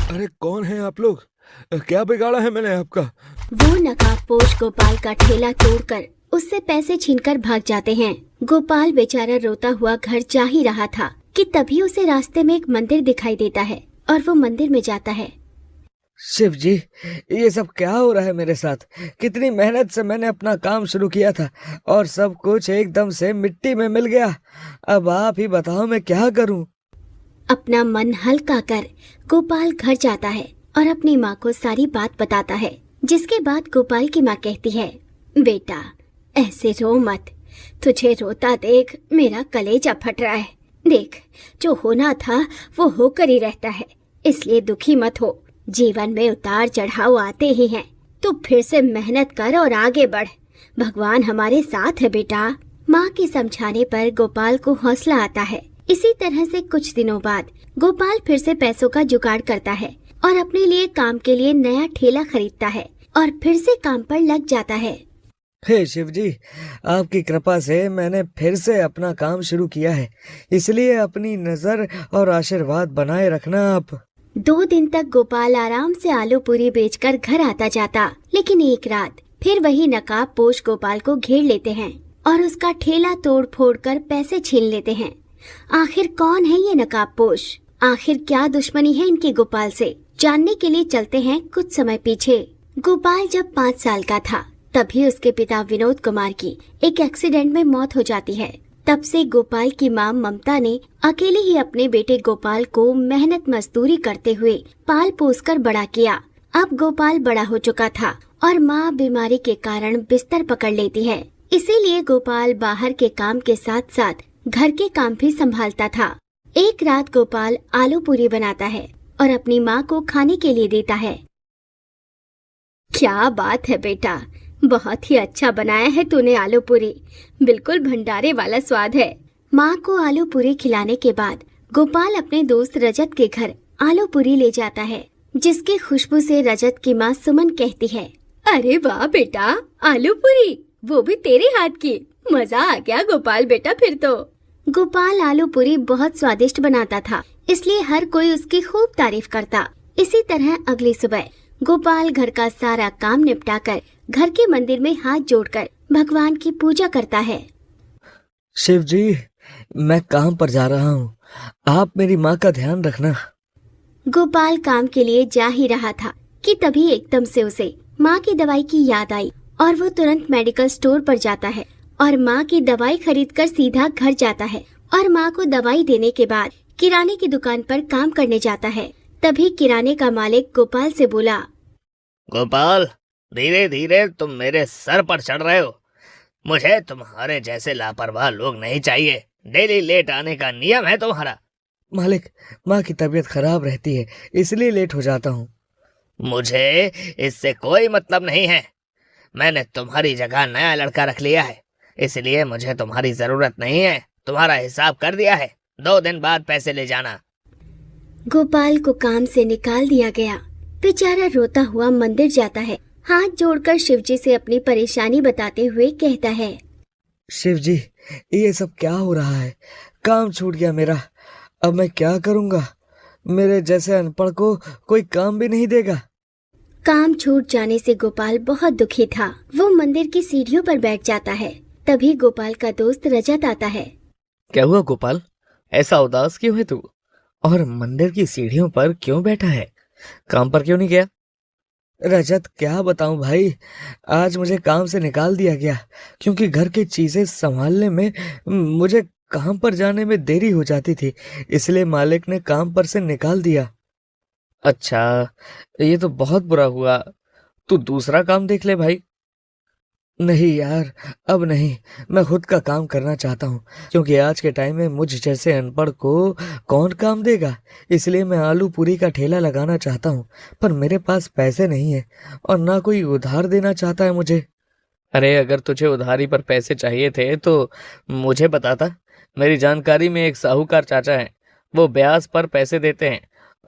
अरे कौन है आप लोग? क्या बिगाड़ा है मैंने आपका? वो नकाबपोश गोपाल का ठेला तोड़कर उससे पैसे छीनकर भाग जाते हैं। गोपाल बेचारा रोता हुआ घर जा ही रहा था कि तभी उसे रास्ते में एक मंदिर दिखाई देता है और वो मंदिर में जाता है। शिव जी, ये सब क्या हो रहा है मेरे साथ? कितनी मेहनत से मैंने अपना काम शुरू किया था और सब कुछ एकदम से मिट्टी में मिल गया। अब आप ही बताओ मैं क्या करूं? अपना मन हल्का कर गोपाल घर जाता है और अपनी माँ को सारी बात बताता है, जिसके बाद गोपाल की माँ कहती है, बेटा ऐसे रो मत, तुझे रोता देख मेरा कलेजा फट रहा है। देख, जो होना था वो होकर ही रहता है, इसलिए दुखी मत हो। जीवन में उतार चढ़ाव आते ही हैं, तू फिर से मेहनत कर और आगे बढ़। भगवान हमारे साथ है बेटा। माँ के समझाने पर गोपाल को हौसला आता है। इसी तरह से कुछ दिनों बाद गोपाल फिर से पैसों का जुगाड़ करता है और अपने लिए काम के लिए नया ठेला खरीदता है और फिर से काम पर लग जाता है। हे शिव जी, आपकी कृपा से मैंने फिर से अपना काम शुरू किया है, इसलिए अपनी नजर और आशीर्वाद बनाए रखना आप। 2 दिन तक गोपाल आराम से आलू पूरी बेचकर घर आता जाता, लेकिन एक रात फिर वही नकाबपोश गोपाल को घेर लेते हैं और उसका ठेला तोड़ फोड़ कर पैसे छीन लेते हैं। आखिर कौन है ये नकाबपोश? आखिर क्या दुश्मनी है इनकी गोपाल से? जानने के लिए चलते हैं कुछ समय पीछे। गोपाल जब 5 साल का था तभी उसके पिता विनोद कुमार की एक एक्सीडेंट में मौत हो जाती है। तब से गोपाल की मां ममता ने अकेले ही अपने बेटे गोपाल को मेहनत मजदूरी करते हुए पाल पोस कर बड़ा किया। अब गोपाल बड़ा हो चुका था और मां बीमारी के कारण बिस्तर पकड़ लेती है, इसीलिए गोपाल बाहर के काम के साथ साथ घर के काम भी संभालता था। एक रात गोपाल आलू पूरी बनाता है और अपनी माँ को खाने के लिए देता है। क्या बात है बेटा, बहुत ही अच्छा बनाया है तूने आलू पूरी, बिल्कुल भंडारे वाला स्वाद है। माँ को आलू पूरी खिलाने के बाद गोपाल अपने दोस्त रजत के घर आलू पूरी ले जाता है, जिसकी खुशबू से रजत की माँ सुमन कहती है, अरे वाह बेटा, आलू पूरी, वो भी तेरे हाथ की, मजा आ गया गोपाल बेटा फिर तो। गोपाल आलू पूरी बहुत स्वादिष्ट बनाता था, इसलिए हर कोई उसकी खूब तारीफ करता। इसी तरह अगली सुबह गोपाल घर का सारा काम निपटाकर घर के मंदिर में हाथ जोड़कर भगवान की पूजा करता है। शिव जी, मैं काम पर जा रहा हूँ, आप मेरी माँ का ध्यान रखना। गोपाल काम के लिए जा ही रहा था कि तभी एकदम से उसे माँ की दवाई की याद आई और वो तुरंत मेडिकल स्टोर पर जाता है और माँ की दवाई खरीदकर सीधा घर जाता है और माँ को दवाई देने के बाद किराने की दुकान पर काम करने जाता है। तभी किराने का मालिक गोपाल से बोला, गोपाल, धीरे धीरे तुम मेरे सर पर चढ़ रहे हो। मुझे तुम्हारे जैसे लापरवाह लोग नहीं चाहिए। डेली लेट आने का नियम है तुम्हारा। मालिक, माँ की तबीयत खराब रहती है, इसलिए लेट हो जाता हूँ। मुझे इससे कोई मतलब नहीं है। मैंने तुम्हारी जगह नया लड़का रख लिया है, इसलिए मुझे तुम्हारी जरूरत नहीं है। तुम्हारा हिसाब कर दिया है, 2 दिन बाद पैसे ले जाना। गोपाल को काम से निकाल दिया गया। बेचारा रोता हुआ मंदिर जाता है, हाथ जोड़कर शिवजी से अपनी परेशानी बताते हुए कहता है, शिव जी, ये सब क्या हो रहा है? काम छूट गया मेरा, अब मैं क्या करूँगा? मेरे जैसे अनपढ़ को कोई काम भी नहीं देगा। काम छूट जाने से गोपाल बहुत दुखी था। वो मंदिर की सीढ़ियों पर बैठ जाता है। तभी गोपाल का दोस्त रजत आता है। क्या हुआ गोपाल, ऐसा उदास क्यों है तू? और मंदिर की सीढ़ियों पर क्यों बैठा है? काम पर क्यों नहीं गया? रजत, क्या बताऊं भाई, आज मुझे काम से निकाल दिया गया क्योंकि घर की चीजें संभालने में मुझे काम पर जाने में देरी हो जाती थी, इसलिए मालिक ने काम पर से निकाल दिया। अच्छा, ये तो बहुत बुरा हुआ। तू दूसरा काम देख ले भाई। नहीं यार, अब नहीं, मैं खुद का काम करना चाहता हूँ क्योंकि आज के टाइम में मुझ जैसे अनपढ़ को कौन काम देगा। इसलिए मैं आलू पूरी का ठेला लगाना चाहता हूँ, पर मेरे पास पैसे नहीं है और ना कोई उधार देना चाहता है मुझे। अरे अगर तुझे उधारी पर पैसे चाहिए थे तो मुझे बताता। मेरी जानकारी में एक साहूकार चाचा है, वो ब्याज पर पैसे देते हैं।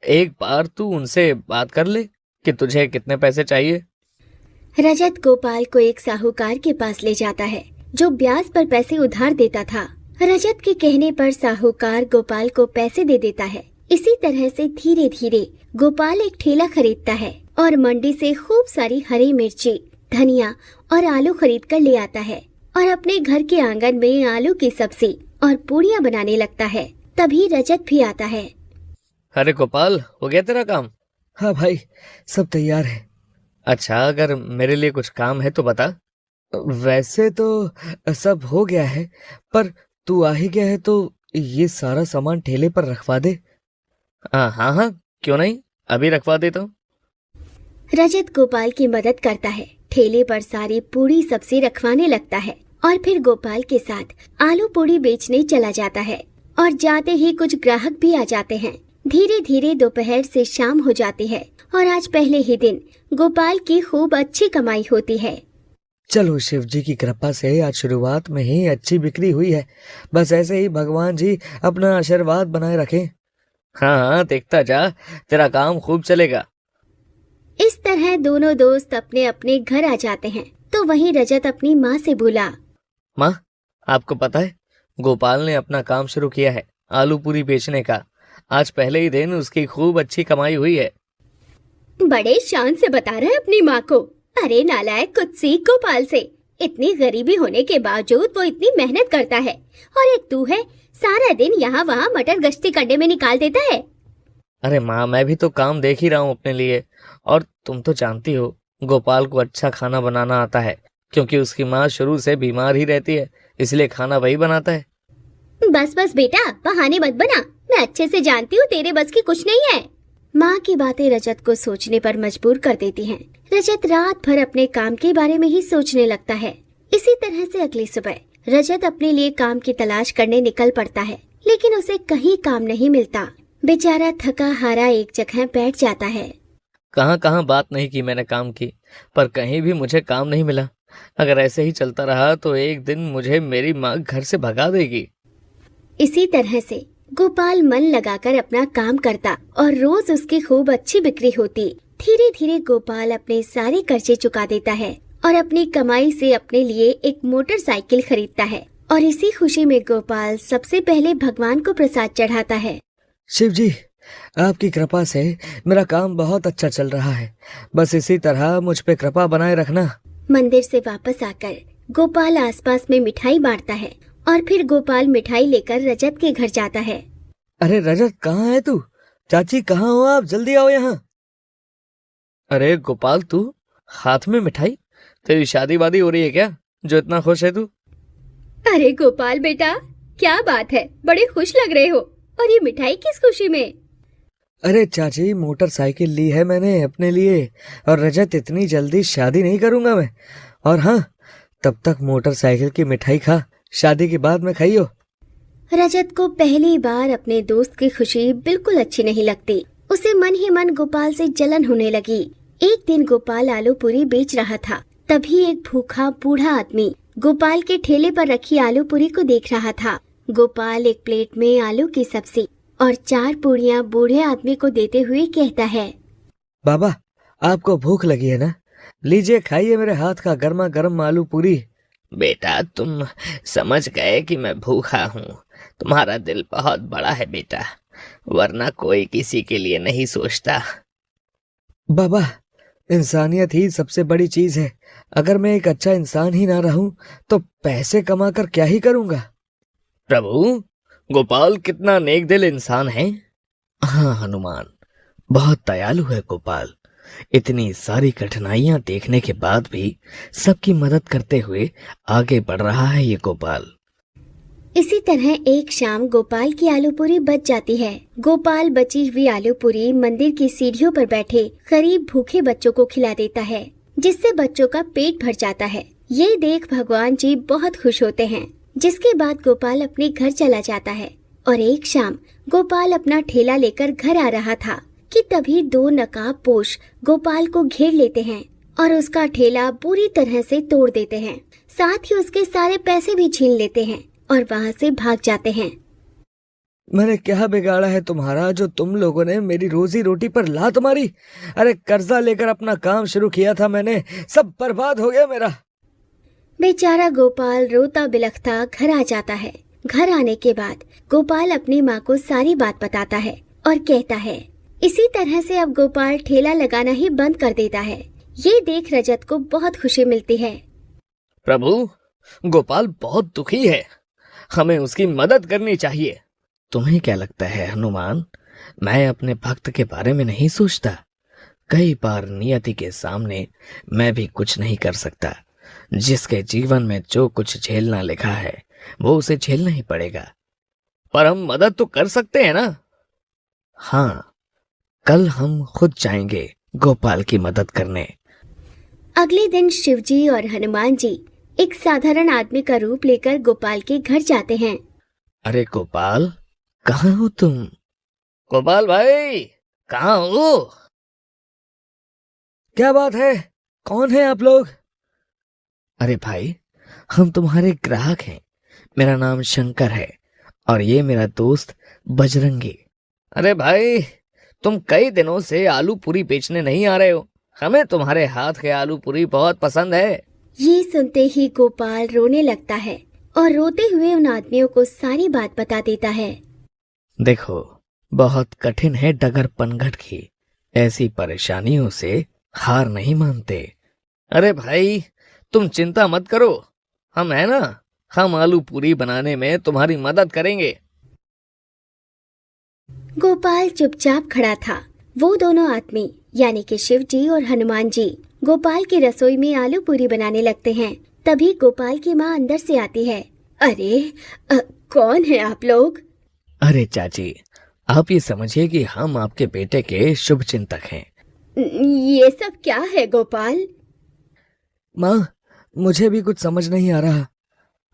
एक बार तू उनसे बात कर ले कि तुझे कितने पैसे चाहिए। रजत गोपाल को एक साहूकार के पास ले जाता है जो ब्याज पर पैसे उधार देता था। रजत के कहने पर साहूकार गोपाल को पैसे दे देता है इसी तरह से धीरे धीरे गोपाल एक ठेला खरीदता है और मंडी से खूब सारी हरी मिर्ची, धनिया और आलू खरीद कर ले आता है और अपने घर के आंगन में आलू की सब्जी और पूड़ियाँ बनाने लगता है। तभी रजत भी आता है। अरे गोपाल, हो गया तेरा काम? हाँ भाई, सब तैयार है। अच्छा, अगर मेरे लिए कुछ काम है तो बता। वैसे तो सब हो गया है, पर तू आ ही गया है तो ये सारा सामान ठेले पर रखवा दे। हाँ हाँ हाँ, क्यों नहीं, अभी रखवा देता हूँ। रजत गोपाल की मदद करता है, ठेले पर सारी पूड़ी सब्जी रखवाने लगता है और फिर गोपाल के साथ आलू पूड़ी बेचने चला जाता है। और जाते ही कुछ ग्राहक भी आ जाते हैं। धीरे धीरे दोपहर से शाम हो जाती है और आज पहले ही दिन गोपाल की खूब अच्छी कमाई होती है। चलो, शिव जी की कृपा से आज शुरुआत में ही अच्छी बिक्री हुई है। बस ऐसे ही भगवान जी अपना आशीर्वाद बनाए रखें। हाँ हाँ, देखता जा, तेरा काम खूब चलेगा। इस तरह दोनों दोस्त अपने अपने घर आ जाते हैं तो वहीं रजत अपनी माँ से बोला, माँ, आपको पता है गोपाल ने अपना काम शुरू किया है, आलू पूरी बेचने का। आज पहले ही दिन उसकी खूब अच्छी कमाई हुई है। बड़े शान से बता रहे अपनी माँ को। अरे नालायक, कुछ सीख गोपाल से। इतनी गरीबी होने के बावजूद वो इतनी मेहनत करता है और एक तू है, सारा दिन यहाँ वहाँ मटर गश्ती करने में निकाल देता है। अरे माँ, मैं भी तो काम देख ही रहा हूँ अपने लिए। और तुम तो जानती हो गोपाल को अच्छा खाना बनाना आता है, क्योंकि उसकी माँ शुरू से बीमार ही रहती है, इसलिए खाना वही बनाता है। बस बस बेटा, बहाने मत बना। मैं अच्छे से जानती हूँ तेरे बस की कुछ नहीं है। माँ की बातें रजत को सोचने पर मजबूर कर देती हैं। रजत रात भर अपने काम के बारे में ही सोचने लगता है। इसी तरह से अगली सुबह रजत अपने लिए काम की तलाश करने निकल पड़ता है, लेकिन उसे कहीं काम नहीं मिलता। बेचारा थका हारा एक जगह बैठ जाता है। कहाँ कहाँ बात नहीं की मैंने काम की, पर कहीं भी मुझे काम नहीं मिला। अगर ऐसे ही चलता रहा तो एक दिन मुझे मेरी माँ घर से भगा देगी। इसी तरह से गोपाल मन लगाकर अपना काम करता और रोज उसकी खूब अच्छी बिक्री होती। धीरे धीरे गोपाल अपने सारे कर्जे चुका देता है और अपनी कमाई से अपने लिए एक मोटरसाइकिल खरीदता है। और इसी खुशी में गोपाल सबसे पहले भगवान को प्रसाद चढ़ाता है। शिव जी, आपकी कृपा से मेरा काम बहुत अच्छा चल रहा है। बस इसी तरह मुझ पे कृपा बनाए रखना। मंदिर से वापस आकर गोपाल आसपास में मिठाई बांटता है और फिर गोपाल मिठाई लेकर रजत के घर जाता है। अरे रजत, कहाँ है तू? चाची, कहाँ हो आप? जल्दी आओ यहाँ। अरे गोपाल, तू हाथ में मिठाई? तेरी शादी वादी हो रही है क्या, जो इतना खुश है तू? अरे गोपाल बेटा, क्या बात है, बड़े खुश लग रहे हो। और ये मिठाई किस खुशी में? अरे चाची, मोटरसाइकिल ली है मैंने अपने लिए, और रजत, इतनी जल्दी शादी नहीं करूंगा मैं। और हाँ, तब तक मोटरसाइकिल की मिठाई खा, शादी के बाद में खाइयो। रजत को पहली बार अपने दोस्त की खुशी बिल्कुल अच्छी नहीं लगती। उसे मन ही मन गोपाल से जलन होने लगी। एक दिन गोपाल आलू पूरी बेच रहा था, तभी एक भूखा बूढ़ा आदमी गोपाल के ठेले पर रखी आलू पूरी को देख रहा था। गोपाल एक प्लेट में आलू की सब्जी और 4 पूड़ियाँ बूढ़े आदमी को देते हुए कहता है, बाबा, आपको भूख लगी है ना? लीजिए, खाइए मेरे हाथ का गर्मा गर्म आलू पूरी। बेटा, तुम समझ गए कि मैं भूखा हूँ। तुम्हारा दिल बहुत बड़ा है बेटा, वरना कोई किसी के लिए नहीं सोचता। बाबा, इंसानियत ही सबसे बड़ी चीज है। अगर मैं एक अच्छा इंसान ही ना रहूं तो पैसे कमाकर क्या ही करूंगा। प्रभु, गोपाल कितना नेक दिल इंसान है। हाँ हनुमान, बहुत दयालु है गोपाल। इतनी सारी कठिनाइयां देखने के बाद भी सबकी मदद करते हुए आगे बढ़ रहा है ये गोपाल। इसी तरह एक शाम गोपाल की आलू पूरी बच जाती है। गोपाल बची हुई आलू पूरी मंदिर की सीढ़ियों पर बैठे गरीब भूखे बच्चों को खिला देता है, जिससे बच्चों का पेट भर जाता है। ये देख भगवान जी बहुत खुश होते हैं। जिसके बाद गोपाल अपने घर चला जाता है। और एक शाम गोपाल अपना ठेला लेकर घर आ रहा था कि तभी 2 नकाबपोश गोपाल को घेर लेते हैं और उसका ठेला पूरी तरह से तोड़ देते हैं। साथ ही उसके सारे पैसे भी छीन लेते हैं और वहाँ से भाग जाते हैं। मैंने क्या बिगाड़ा है तुम्हारा, जो तुम लोगों ने मेरी रोजी रोटी पर लात मारी? अरे कर्जा लेकर अपना काम शुरू किया था मैंने, सब बर्बाद हो गया मेरा। बेचारा गोपाल रोता बिलखता घर आ जाता है। घर आने के बाद गोपाल अपनी माँ को सारी बात बताता है और कहता है। इसी तरह से अब गोपाल ठेला लगाना ही बंद कर देता है। ये देख रजत को बहुत खुशी मिलती है। प्रभु, गोपाल बहुत दुखी है, हमें उसकी मदद करनी चाहिए। तुम्हें क्या लगता है हनुमान, मैं अपने भक्त के बारे में नहीं सोचता? कई बार नियति के सामने मैं भी कुछ नहीं कर सकता। जिसके जीवन में जो कुछ झेलना लिखा है वो उसे झेलना ही पड़ेगा। पर हम मदद तो कर सकते हैं ना? हाँ, कल हम खुद जाएंगे गोपाल की मदद करने। अगले दिन शिवजी और हनुमान जी एक साधारण आदमी का रूप लेकर गोपाल के घर जाते हैं। अरे गोपाल, कहाँ हो तुम? गोपाल भाई, कहाँ हो? क्या बात है, कौन है आप लोग? अरे भाई, हम तुम्हारे ग्राहक हैं। मेरा नाम शंकर है और ये मेरा दोस्त बजरंगी। अरे भाई, तुम कई दिनों से आलू पूरी बेचने नहीं आ रहे हो। हमें तुम्हारे हाथ के आलू पूरी बहुत पसंद है। ये सुनते ही गोपाल रोने लगता है और रोते हुए उन आदमियों को सारी बात बता देता है। देखो, बहुत कठिन है डगर पनघट की। ऐसी परेशानियों से हार नहीं मानते। अरे भाई, तुम चिंता मत करो, हम है ना, हम आलू पूरी बनाने में तुम्हारी मदद करेंगे। गोपाल चुपचाप खड़ा था। वो दोनों आदमी यानी कि शिवजी और हनुमान जी गोपाल की रसोई में आलू पूरी बनाने लगते हैं। तभी गोपाल की माँ अंदर से आती है। अरे कौन है आप लोग? अरे चाची, आप ये समझिए कि हम आपके बेटे के शुभ चिंतक हैं। ये सब क्या है गोपाल? माँ, मुझे भी कुछ समझ नहीं आ रहा।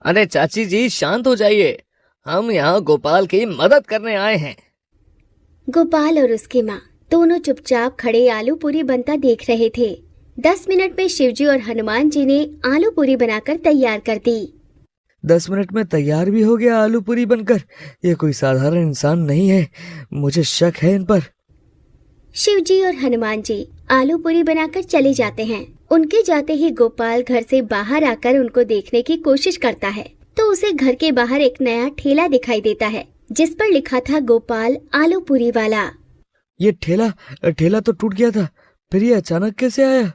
अरे चाची जी, शांत हो जाइए, हम यहाँ गोपाल की मदद करने आए हैं। गोपाल और उसकी माँ दोनों चुपचाप खड़े आलू पूरी बनता देख रहे थे। 10 मिनट में शिवजी और हनुमान जी ने आलू पूरी बनाकर तैयार कर दी। 10 मिनट में तैयार भी हो गया आलू पूरी बनकर? ये कोई साधारण इंसान नहीं है, मुझे शक है इन पर। शिवजी और हनुमान जी आलू पूरी बनाकर चले जाते हैं। उनके जाते ही गोपाल घर से बाहर आकर उनको देखने की कोशिश करता है तो उसे घर के बाहर एक नया ठेला दिखाई देता है जिस पर लिखा था गोपाल आलू पूरी वाला। ये ठेला तो टूट गया था, फिर ये अचानक कैसे आया?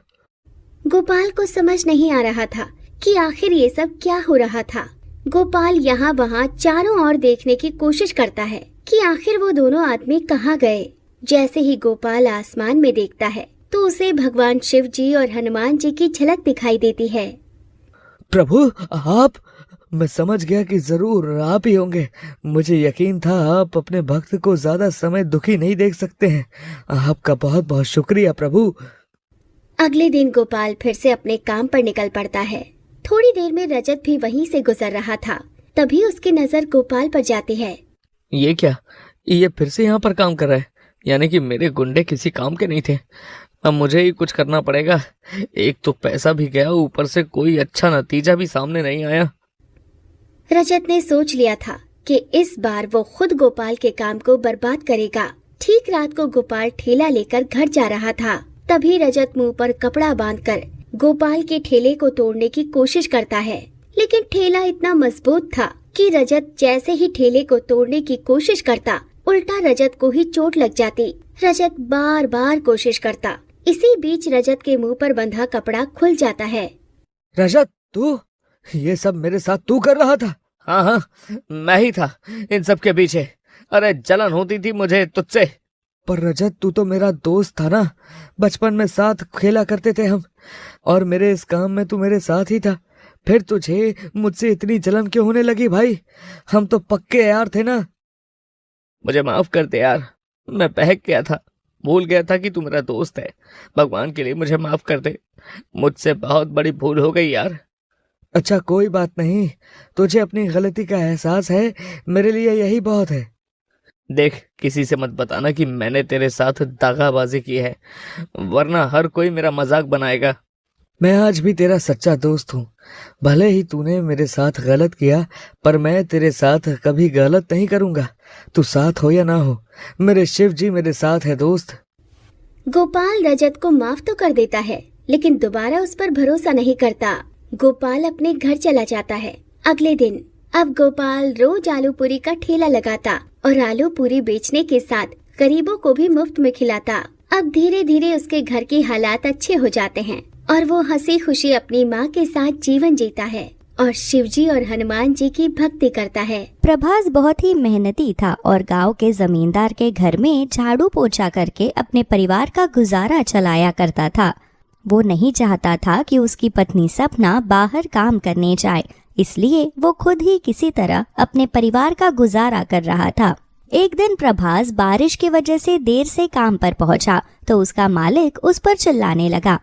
गोपाल को समझ नहीं आ रहा था कि आखिर ये सब क्या हो रहा था। गोपाल यहाँ वहाँ चारों ओर देखने की कोशिश करता है कि आखिर वो दोनों आदमी कहाँ गए। जैसे ही गोपाल आसमान में देखता है तो उसे भगवान शिव जी और हनुमान जी की झलक दिखाई देती है। प्रभु, आप? मैं समझ गया कि जरूर आप ही होंगे। मुझे यकीन था आप अपने भक्त को ज्यादा समय दुखी नहीं देख सकते हैं। आपका बहुत बहुत शुक्रिया प्रभु। अगले दिन गोपाल फिर से अपने काम पर निकल पड़ता है। थोड़ी देर में रजत भी वहीं से गुजर रहा था। तभी उसकी नजर गोपाल पर जाती है। ये क्या, ये फिर से यहाँ पर काम कर रहा है? यानी कि मेरे गुंडे किसी काम के नहीं थे। अब मुझे ही कुछ करना पड़ेगा। एक तो पैसा भी गया, ऊपर से कोई अच्छा नतीजा भी सामने नहीं आया। रजत ने सोच लिया था कि इस बार वो खुद गोपाल के काम को बर्बाद करेगा। ठीक रात को गोपाल ठेला लेकर घर जा रहा था। तभी रजत मुंह पर कपड़ा बांधकर गोपाल के ठेले को तोड़ने की कोशिश करता है, लेकिन ठेला इतना मजबूत था कि रजत जैसे ही ठेले को तोड़ने की कोशिश करता, उल्टा रजत को ही चोट लग जाती। रजत बार बार कोशिश करता। इसी बीच रजत के मुंह पर बंधा कपड़ा खुल जाता है। रजत, तू? ये सब मेरे साथ तू कर रहा था? हाँ हाँ, मैं ही था इन सब के पीछे। अरे जलन होती थी मुझे तुझसे। पर रजत, तू तो मेरा दोस्त था ना, बचपन में साथ खेला करते थे हम, और मेरे इस काम में तू मेरे साथ ही था। फिर तुझे मुझसे इतनी जलन क्यों होने लगी भाई? हम तो पक्के यार थे ना। मुझे माफ कर दे यार, मैं बहक गया था, भूल गया था कि तू मेरा दोस्त है। भगवान के लिए मुझे माफ कर दे, मुझसे बहुत बड़ी भूल हो गई यार। अच्छा, कोई बात नहीं, तुझे अपनी गलती का एहसास है, मेरे लिए यही बहुत है। देख, किसी से मत बताना कि मैंने तेरे साथ दागाबाजी की है, वरना हर कोई मेरा मजाक बनाएगा। मैं आज भी तेरा सच्चा दोस्त हूँ। भले ही तूने मेरे साथ गलत किया, पर मैं तेरे साथ कभी गलत नहीं करूँगा। तू साथ हो या ना हो, मेरे शिव जी मेरे साथ है दोस्त। गोपाल रजत को माफ तो कर देता है, लेकिन दोबारा उस पर भरोसा नहीं करता। गोपाल अपने घर चला जाता है। अगले दिन अब गोपाल रोज आलू पूरी का ठेला लगाता और आलू पूरी बेचने के साथ गरीबों को भी मुफ्त में खिलाता। अब धीरे धीरे उसके घर के हालात अच्छे हो जाते हैं और वो हंसी खुशी अपनी माँ के साथ जीवन जीता है और शिवजी और हनुमान जी की भक्ति करता है। प्रभास बहुत ही मेहनती था और गांव के जमींदार के घर में झाड़ू पोछा करके अपने परिवार का गुजारा चलाया करता था। वो नहीं चाहता था कि उसकी पत्नी सपना बाहर काम करने जाए, इसलिए वो खुद ही किसी तरह अपने परिवार का गुजारा कर रहा था। एक दिन प्रभास बारिश की वजह से देर से काम पर पहुंचा तो उसका मालिक उस पर चिल्लाने लगा।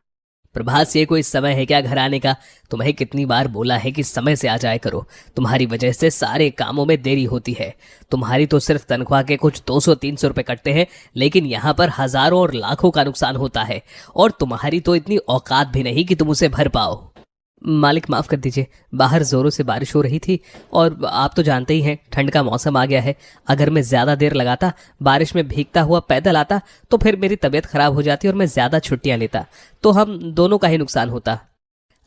प्रभास, ये कोई समय है क्या घर आने का? तुम्हें कितनी बार बोला है कि समय से आ जाया करो। तुम्हारी वजह से सारे कामों में देरी होती है। तुम्हारी तो सिर्फ तनख्वाह के कुछ 200-300 रुपए कटते हैं, लेकिन यहाँ पर हजारों और लाखों का नुकसान होता है और तुम्हारी तो इतनी औकात भी नहीं कि तुम उसे भर पाओ। मालिक माफ कर दीजिए, बाहर जोरों से बारिश हो रही थी और आप तो जानते ही हैं ठंड का मौसम आ गया है। अगर मैं ज्यादा देर लगाता, बारिश में भीगता हुआ पैदल आता तो फिर मेरी तबीयत खराब हो जाती और मैं ज्यादा छुट्टियां लेता, तो हम दोनों का ही नुकसान होता।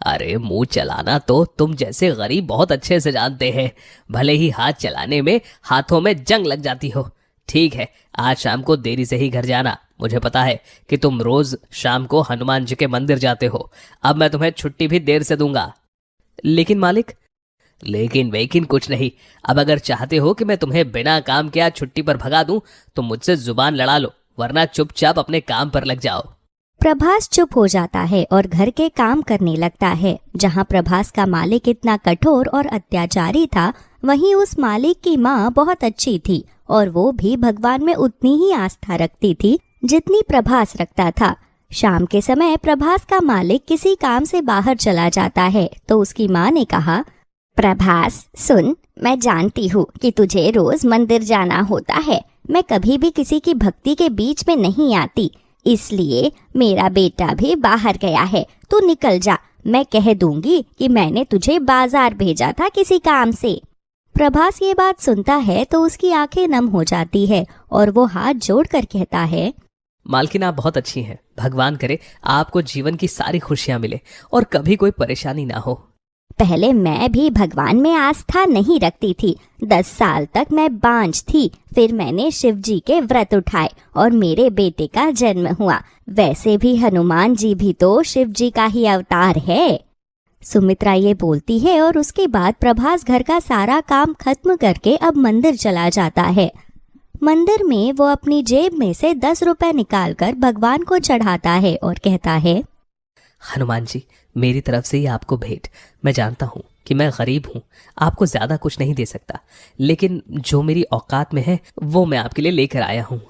अरे मुंह चलाना तो तुम जैसे गरीब बहुत अच्छे से जानते हैं। भले ही हाथ चलाने में हाथों में जंग लग जाती हो। ठीक है, आज शाम को देरी से ही घर जाना। मुझे पता है कि तुम रोज शाम को हनुमान जी के मंदिर जाते हो। अब मैं तुम्हें छुट्टी भी देर से दूंगा। लेकिन मालिक। लेकिन वेकिन कुछ नहीं। अब अगर चाहते हो कि मैं तुम्हें बिना काम के आज छुट्टी पर भगा दूं तो मुझसे जुबान लड़ा लो, वरना चुपचाप अपने काम पर लग जाओ। प्रभास चुप हो जाता है और घर के काम करने लगता है। जहाँ प्रभास का मालिक इतना कठोर और अत्याचारी था, वहीं उस मालिक की माँ बहुत अच्छी थी और वो भी भगवान में उतनी ही आस्था रखती थी जितनी प्रभास रखता था। शाम के समय प्रभास का मालिक किसी काम से बाहर चला जाता है तो उसकी माँ ने कहा, प्रभास सुन, मैं जानती हूँ कि तुझे रोज मंदिर जाना होता है। मैं कभी भी किसी की भक्ति के बीच में नहीं आती, इसलिए मेरा बेटा भी बाहर गया है। तू निकल जा, मैं कह दूंगी कि मैंने तुझे बाजार भेजा था किसी काम से। प्रभास ये बात सुनता है तो उसकी आंखें नम हो जाती है और वो हाथ जोड़कर कहता है, मालकिन आप बहुत अच्छी हैं। भगवान करे आपको जीवन की सारी खुशियां मिले और कभी कोई परेशानी ना हो। पहले मैं भी भगवान में आस्था नहीं रखती थी। 10 साल तक मैं बांझ थी, फिर मैंने शिव जी के व्रत उठाए और मेरे बेटे का जन्म हुआ। वैसे भी हनुमान जी भी तो शिव जी का ही अवतार है। सुमित्रा ये बोलती है और उसके बाद प्रभास घर का सारा काम खत्म करके अब मंदिर चला जाता है। मंदिर में वो अपनी जेब में से 10 रुपए निकालकर भगवान को चढ़ाता है और कहता है, हनुमान जी, मेरी तरफ से ही आपको भेंट। मैं जानता हूँ कि मैं गरीब हूँ, आपको ज्यादा कुछ नहीं दे सकता, लेकिन जो मेरी औकात में है वो मैं आपके लिए लेकर आया हूँ।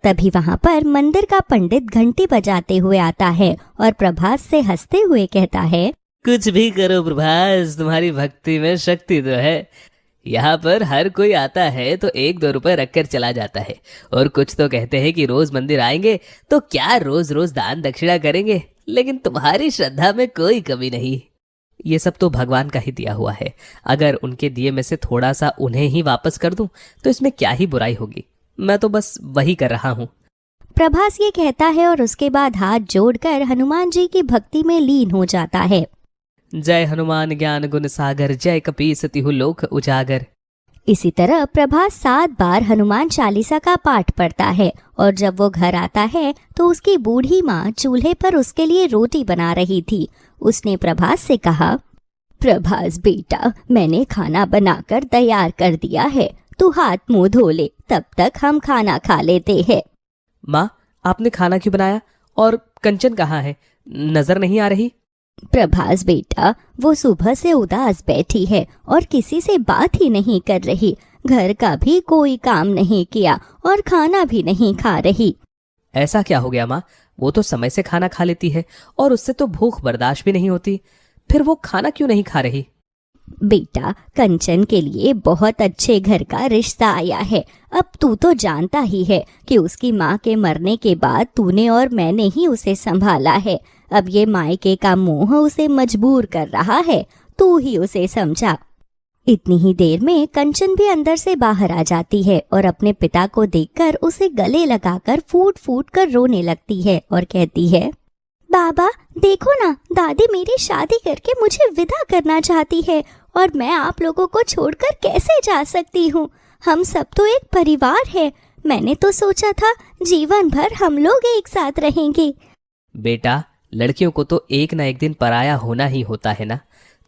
तभी वहाँ पर मंदिर का पंडित घंटी बजाते हुए आता है और प्रभास से हंसते हुए कहता है, कुछ भी करो प्रभास, तुम्हारी भक्ति में शक्ति तो है। यहाँ पर हर कोई आता है तो 1-2 रुपए रखकर चला जाता है और कुछ तो कहते हैं कि रोज मंदिर आएंगे तो क्या रोज रोज दान दक्षिणा करेंगे, लेकिन तुम्हारी श्रद्धा में कोई कमी नहीं। ये सब तो भगवान का ही दिया हुआ है। अगर उनके दिए में से थोड़ा सा उन्हें ही वापस कर दूं तो इसमें क्या ही बुराई होगी। मैं तो बस वही कर रहा हूँ। प्रभास ये कहता है और उसके बाद हाथ जोड़कर हनुमान जी की भक्ति में लीन हो जाता है। जय हनुमान ज्ञान गुण सागर, जय कपीस तिहु लोक उजागर। इसी तरह प्रभास 7 बार हनुमान चालीसा का पाठ पढ़ता है और जब वो घर आता है तो उसकी बूढ़ी माँ चूल्हे पर उसके लिए रोटी बना रही थी। उसने प्रभास से कहा, प्रभास बेटा, मैंने खाना बनाकर तैयार कर दिया है, तू हाथ मुंह धो ले, तब तक हम खाना खा लेते हैं। माँ, आपने खाना क्यों बनाया और कंचन कहाँ है? नजर नहीं आ रही। प्रभास बेटा, वो सुबह से उदास बैठी है और किसी से बात ही नहीं कर रही, घर का भी कोई काम नहीं किया और खाना भी नहीं खा रही। ऐसा क्या हो गया माँ? वो तो समय से खाना खा लेती है और उससे तो भूख बर्दाश्त भी नहीं होती, फिर वो खाना क्यों नहीं खा रही? बेटा, कंचन के लिए बहुत अच्छे घर का रिश्ता आया है। अब तू तो जानता ही है कि उसकी माँ के मरने के बाद तूने और मैंने ही उसे संभाला है। अब ये मायके का मोह उसे मजबूर कर रहा है, तू ही उसे समझा। इतनी ही देर में कंचन भी अंदर से बाहर आ जाती है और अपने पिता को देखकर उसे गले लगाकर फूट फूट कर रोने लगती है और कहती है, बाबा देखो ना, दादी मेरी शादी करके मुझे विदा करना चाहती है और मैं आप लोगों को छोड़कर कैसे जा सकती हूँ? हम सब तो एक परिवार है। मैंने तो सोचा था जीवन भर हम लोग एक साथ रहेंगे। बेटा, लड़कियों को तो एक ना एक दिन पराया होना ही होता है ना।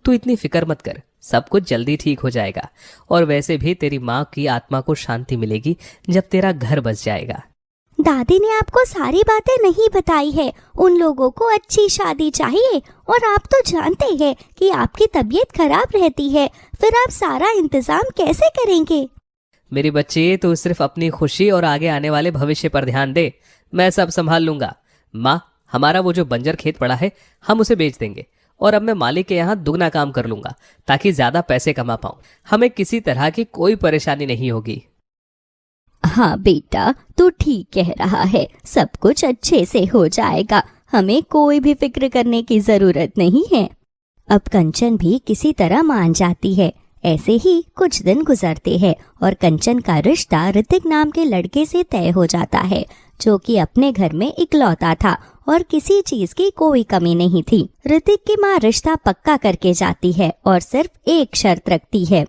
तू इतनी फिक्र मत कर, सब कुछ जल्दी ठीक हो जाएगा। और वैसे भी तेरी माँ की आत्मा को शांति मिलेगी जब तेरा घर बस जाएगा। दादी ने आपको सारी बातें नहीं बताई है। उन लोगों को अच्छी शादी चाहिए और आप तो जानते हैं कि आपकी तबीयत खराब रहती है, फिर आप सारा इंतजाम कैसे करेंगे? मेरी बच्ची, तू सिर्फ अपनी खुशी और आगे आने वाले भविष्य पर ध्यान दे, मैं सब संभाल लूंगा। माँ, हमारा वो जो बंजर खेत पड़ा है हम उसे बेच देंगे और अब मैं मालिक के यहाँ दुगना काम कर लूंगा ताकि ज्यादा पैसे कमा पाऊं। हमें किसी तरह की कोई परेशानी नहीं होगी। हाँ बेटा, तू ठीक कह रहा है, सब कुछ अच्छे से हो जाएगा, हमें कोई भी फिक्र करने की जरूरत नहीं है। अब कंचन भी किसी तरह मान जाती है। ऐसे ही कुछ दिन गुजरते हैं और कंचन का रिश्ता ऋतिक नाम के लड़के से तय हो जाता है, जो कि अपने घर में इकलौता था और किसी चीज की कोई कमी नहीं थी। ऋतिक की माँ रिश्ता पक्का करके जाती है और सिर्फ एक शर्त रखती है।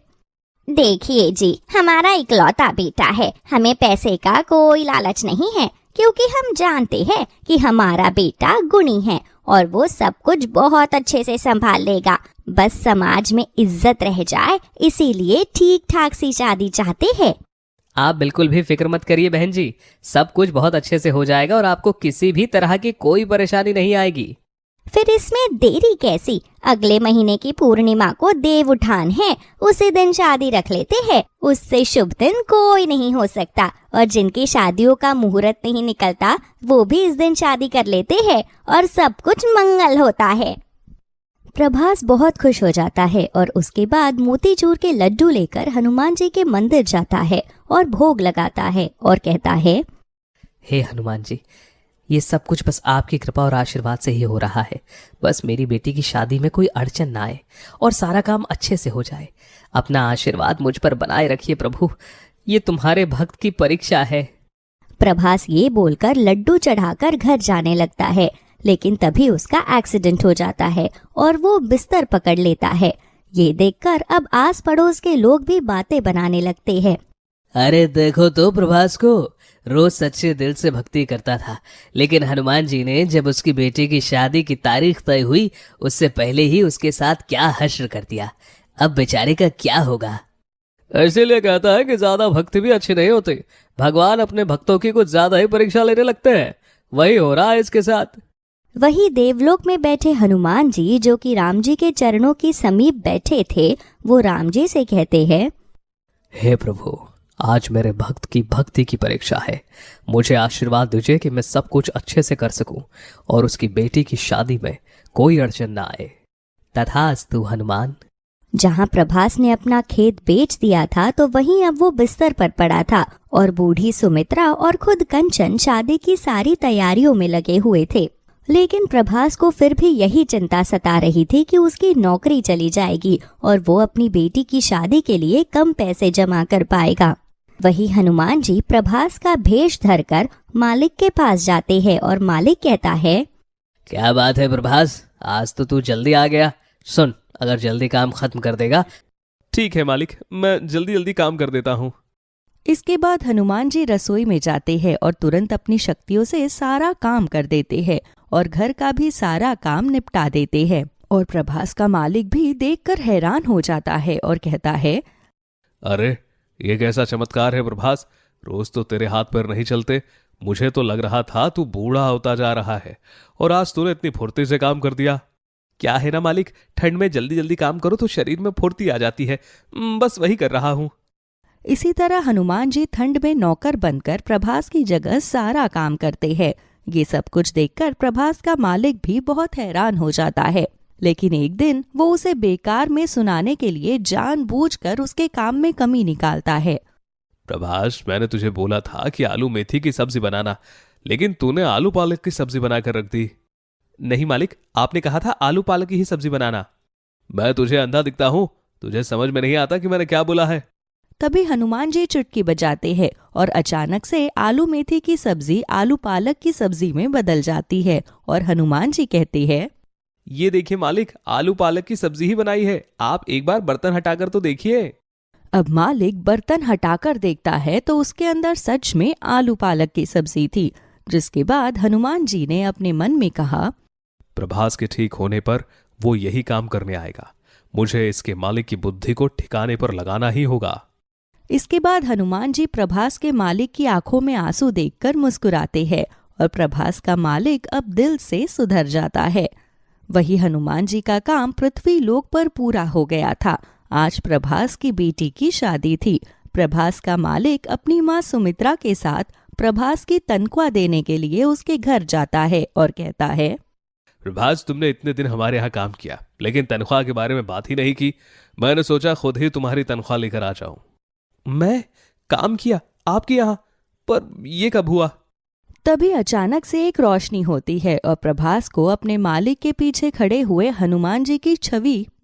देखिए जी, हमारा इकलौता बेटा है, हमें पैसे का कोई लालच नहीं है, क्योंकि हम जानते हैं कि हमारा बेटा गुणी है और वो सब कुछ बहुत अच्छे से संभाल लेगा। बस समाज में इज्जत रह जाए, इसीलिए ठीक ठाक सी शादी चाहते हैं। आप बिल्कुल भी फिक्र मत करिए बहन जी, सब कुछ बहुत अच्छे से हो जाएगा और आपको किसी भी तरह की कोई परेशानी नहीं आएगी। फिर इसमें देरी कैसी? अगले महीने की पूर्णिमा को देव उठान है, उसी दिन शादी रख लेते हैं। उससे शुभ दिन कोई नहीं हो सकता और जिनकी शादियों का मुहूर्त नहीं निकलता वो भी इस दिन शादी कर लेते हैं और सब कुछ मंगल होता है। प्रभास बहुत खुश हो जाता है और उसके बाद मोतीचूर के लड्डू लेकर हनुमान जी के मंदिर जाता है और भोग लगाता है और कहता है, हे हनुमान जी, ये सब कुछ बस आपकी कृपा और आशीर्वाद से ही हो रहा है। बस मेरी बेटी की शादी में कोई अड़चन ना आए और सारा काम अच्छे से हो जाए। अपना आशीर्वाद मुझ पर बनाए रखिए प्रभु, ये तुम्हारे भक्त की परीक्षा है। प्रभास ये बोलकर लड्डू चढ़ाकर घर जाने लगता है, लेकिन तभी उसका एक्सीडेंट हो जाता है और वो बिस्तर पकड़ लेता है। ये देखकर अब आस पड़ोस के लोग भी बातें बनाने लगते हैं। अरे देखो तो प्रभास को, रोज सच्चे दिल से भक्ति करता था, लेकिन हनुमान जी ने जब उसकी बेटी की शादी की तारीख तय हुई उससे पहले ही उसके साथ क्या हश्र कर दिया। अब बेचारे का क्या होगा। इसीलिए कहता है कि ज्यादा भक्ति भी अच्छी नहीं होती, भगवान अपने भक्तों की कुछ ज्यादा ही परीक्षा लेने लगते हैं। वही हो रहा है इसके साथ। वही देवलोक में बैठे हनुमान जी, जो कि राम जी के चरणों के समीप बैठे थे, वो राम जी से कहते हैं, हे प्रभु, आज मेरे भक्त की भक्ति की परीक्षा है। मुझे आशीर्वाद दीजिए कि मैं सब कुछ अच्छे से कर सकूं और उसकी बेटी की शादी में कोई अड़चन ना आए। तथास्तु हनुमान। जहाँ प्रभास ने अपना खेत बेच दिया था तो वहीं अब वो बिस्तर पर पड़ा था और बूढ़ी सुमित्रा और खुद कंचन शादी की सारी तैयारियों में लगे हुए थे। लेकिन प्रभास को फिर भी यही चिंता सता रही थी कि उसकी नौकरी चली जाएगी और वो अपनी बेटी की शादी के लिए कम पैसे जमा कर पाएगा। वही हनुमान जी प्रभास का भेष धरकर मालिक के पास जाते हैं और मालिक कहता है, क्या बात है प्रभास, आज तो तू जल्दी आ गया। सुन, अगर जल्दी काम खत्म कर देगा। ठीक है मालिक, मैं जल्दी जल्दी काम कर देता हूँ। इसके बाद हनुमान जी रसोई में जाते हैं और तुरंत अपनी शक्तियों से सारा काम कर देते हैं और घर का भी सारा काम निपटा देते हैं। और प्रभास का मालिक भी देखकर हैरान हो जाता है और कहता है, अरे ये कैसा चमत्कार है प्रभास, रोज तो तेरे हाथ पैर नहीं चलते। मुझे तो लग रहा था तू बूढ़ा होता जा रहा है और आज तूने इतनी फुर्ती से काम कर दिया। क्या है ना मालिक, ठंड में जल्दी जल्दी काम करो तो शरीर में फुर्ती आ जाती है। बस वही कर रहा हूँ। इसी तरह हनुमान जी ठंड में नौकर बनकर प्रभास की जगह सारा काम करते हैं। ये सब कुछ देखकर प्रभास का मालिक भी बहुत हैरान हो जाता है। लेकिन एक दिन वो उसे बेकार में सुनाने के लिए जानबूझकर उसके काम में कमी निकालता है। प्रभास, मैंने तुझे बोला था कि आलू मेथी की सब्जी बनाना, लेकिन तूने आलू पालक की सब्जी बनाकर रख दी। नहीं मालिक, आपने कहा था आलू पालक की ही सब्जी बनाना। मैं तुझे अंधा दिखता हूँ? तुझे समझ में नहीं आता कि मैंने क्या बोला है? तभी हनुमान जी चुटकी बजाते हैं और अचानक से आलू मेथी की सब्जी आलू पालक की सब्जी में बदल जाती है और हनुमान जी कहते हैं, ये देखिए मालिक, आलू पालक की सब्जी ही बनाई है। आप एक बार बर्तन हटाकर तो देखिए। अब मालिक बर्तन हटाकर देखता है तो उसके अंदर सच में आलू पालक की सब्जी थी, जिसके बाद हनुमान जी ने अपने मन में कहा, प्रभास के ठीक होने पर वो यही काम करने आएगा। मुझे इसके मालिक की बुद्धि को ठिकाने पर लगाना ही होगा। इसके बाद हनुमान जी प्रभास के मालिक की आंखों में आंसू देखकर मुस्कुराते हैं और प्रभास का मालिक अब दिल से सुधर जाता है। वही हनुमान जी का काम पृथ्वी लोक पर पूरा हो गया था। आज प्रभास की बेटी की शादी थी। प्रभास का मालिक अपनी माँ सुमित्रा के साथ प्रभास की तनख्वाह देने के लिए उसके घर जाता है और कहता है, प्रभास, तुमने इतने दिन हमारे यहाँ काम किया लेकिन तनख्वाह के बारे में बात ही नहीं की। मैंने सोचा खुद ही तुम्हारी तनख्वाह लेकर आ जाऊं। मैं काम किया आपके यहाँ? पर ये कब हुआ? तभी अचानक से एक रोशनी होती है और प्रभास को अपने मालिक के पीछे खड़े हुए हनुमान जी की छवि